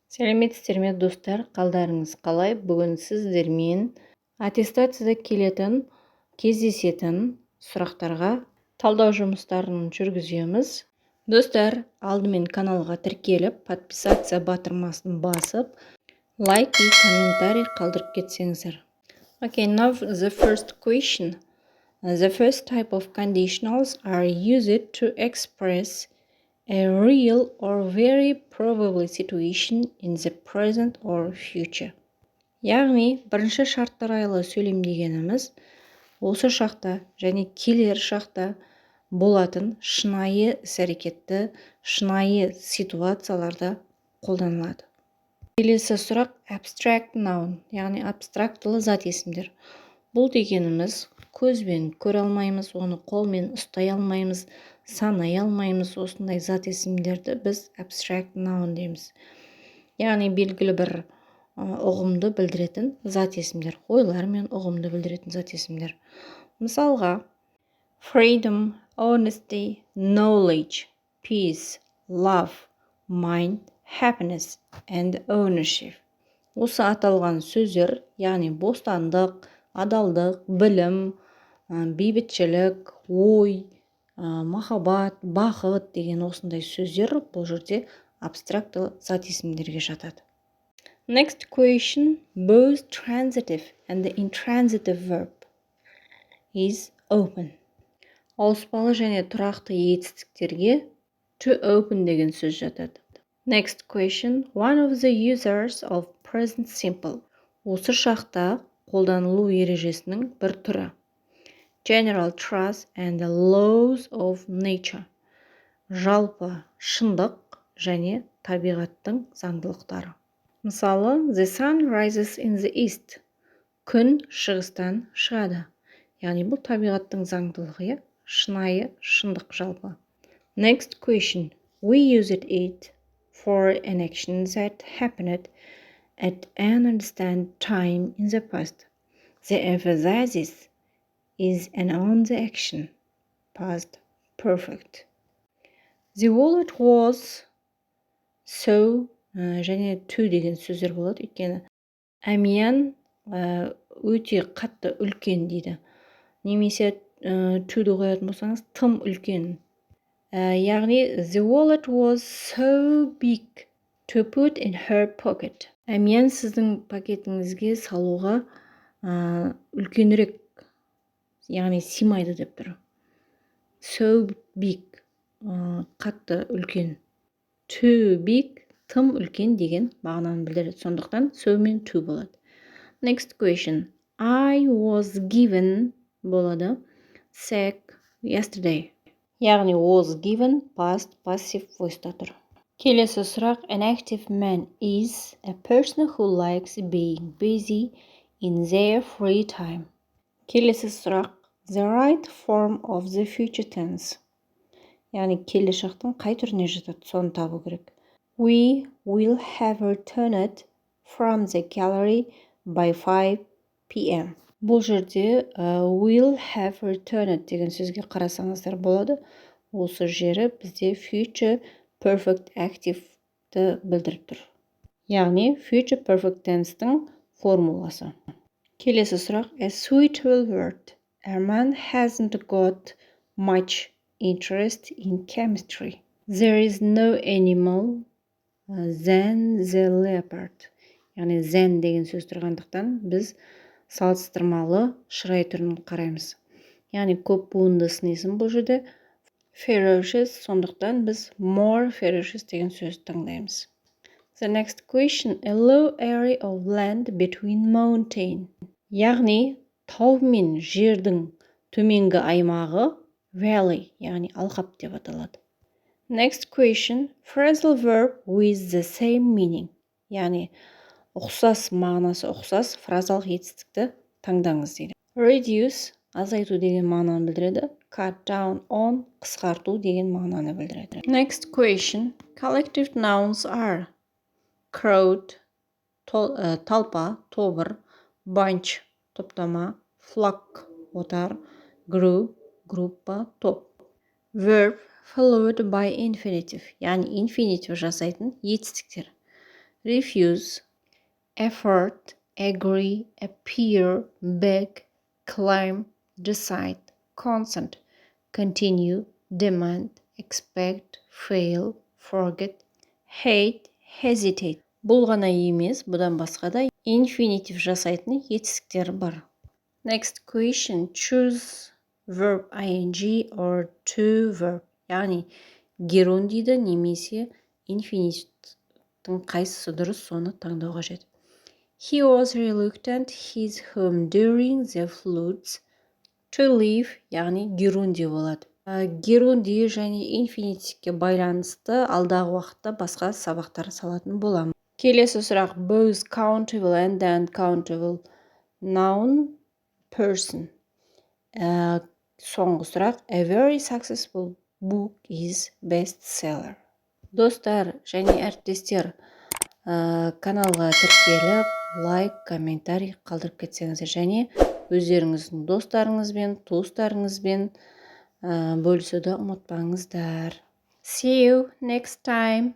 Сәлеметсіздер ме достар, қалдарыңыз қалай? Бүгін сіздермен аттестацияда келетін, кездесетін сұрақтарға талдау жұмыстарын жүргіземіз. Достар, алдымен каналға тіркеліп, подписация батырмасын басып, лайк и комментарий қалдырып кетсеңіздер. Okay, now the first question. The first type of conditionals are used to express a real or very probable situation in the present or future. Яғни, бірінші шарттарайлы сөйлем дегеніміз осы шақта және келер шақта болатын шынайы іс-әрекетті, шынайы ситуацияларда қолданылады. Келесі сұрақ abstract noun, яғни абстрактылы зат есімдер. Бұл дегеніміз көзбен көре алмаймыз, оны қолмен ұстай алмаймыз, санай алмаймыз. Осындай зат есімдерді біз abstract noun дейміз. Яғни белгілі бір ұғымды білдіретін зат есімдер, ойлар мен ұғымды білдіретін зат есімдер. Мысалға, freedom, honesty, knowledge, peace, love, mind, happiness and ownership. Осы аталған сөздер, яғни бостандық, адалдық, білім, бейбітшілік, ой, махаббат, бақыт деген осындай сөздер бұл жерде абстрактылы зат есімдерге жатады. Next question, both transitive and the intransitive verb is open. Ауыспалы және тұрақты етістіктерге to open деген сөз жатады. Next question, one of the users of present simple. Осы шақта қолданылу ережесінің бір түрі. General truth and the laws of nature. Жалпы шындық және табиғаттың заңдылықтары. Мысалы, the sun rises in the east. Күн шығыстан шығады. Яғни бұл табиғаттың заңдылығы, шынайы шындық жалпы. Next question, we used it for an action that happened at an understand time in the past. The emphasis is on the action, past perfect. The wallet was so, және to деген сөздер болады, өйткені әмиян өте қатты үлкен дейді. Немесе to-ді қоятын болсаңыз, тым үлкен. Яғни, the wallet was so big to put in her pocket. Әмиян сіздің пакетіңізге салуға үлкенірек, яғни симайды деп тұр. So big, қатты үлкен. Too big, тым үлкен деген мағынаны білдіреді. Сондықтан so мен to болады. Next question. I was given болады sick yesterday. Яғни was given past passive voice-та тұр. Келесі сұрақ. An active man is a person who likes being busy in their free time. Келесі сұрақ. The right form of the future tense. Яғни келешектің қай түріне жатады, соны табу керек. We will have returned from the gallery by 5 p.m. Бұл жерде will have returned деген сөзге қарасаңыздар болады. Осы жері бізде future perfect active-ті білдіріп тұр. Яғни future perfect tense-тің формуласы. Келесі сұрақ. A suitable word. Arman hasn't got much interest in chemistry. There is no animal than the leopard. Яғни than деген сөз тұрғандықтан біз салыстырмалы шырай түрін қараймыз. Яғни көп буынды сын есім бұл жерде ferocious, сондықтан біз more ferocious деген сөз таңдаймыз. The next question, a low area of land between mountain. Яғни тау мен жердің төменгі аймағы valley, яғни алқап деп аталады. Next question, phrasal verb with the same meaning. Яғни ұқсас мағынасы ұқсас фразалық етістікті таңдаңыз дейді. Reduce, азайту деген мағынаны білдіреді. Cut down on, қысқарту деген мағынаны білдіреді. Next question, collective nouns are crowd, талпа, тобыр, bunch, топтама, flock, отар, group, группа, топ. Verb followed by infinitive, яғни infinitive жасайтын етістіктер. refuse, effort, agree, appear, beg, claim, decide, consent, continue, demand, expect, fail, forget, hate, hesitate. Бұл ғана емес, бұдан басқа да инфинитив жасайтын етістіктер бар. Next question. Choose verb ing or to verb. Яғни герундиді немесе инфинитивтің қайсысы дұрыс, соны таңдау қажет. He was reluctant his home during the floods to leave. Яғни герунди болады. Герунди және инфинитивке байланысты алдағы уақытта басқа сабақтар салатын боламын. Келесі сұрақ. Both countable and uncountable noun person. Соңғы сұрақ. A very successful book is bestseller. Достар және әріптестер, каналға тіркеліп, лайк, комментарий қалдырып кетсеңіздер, және өздеріңіздің достарыңызбен, туыстарыңызбен бөлісуді ұмытпаңыздар. See you next time.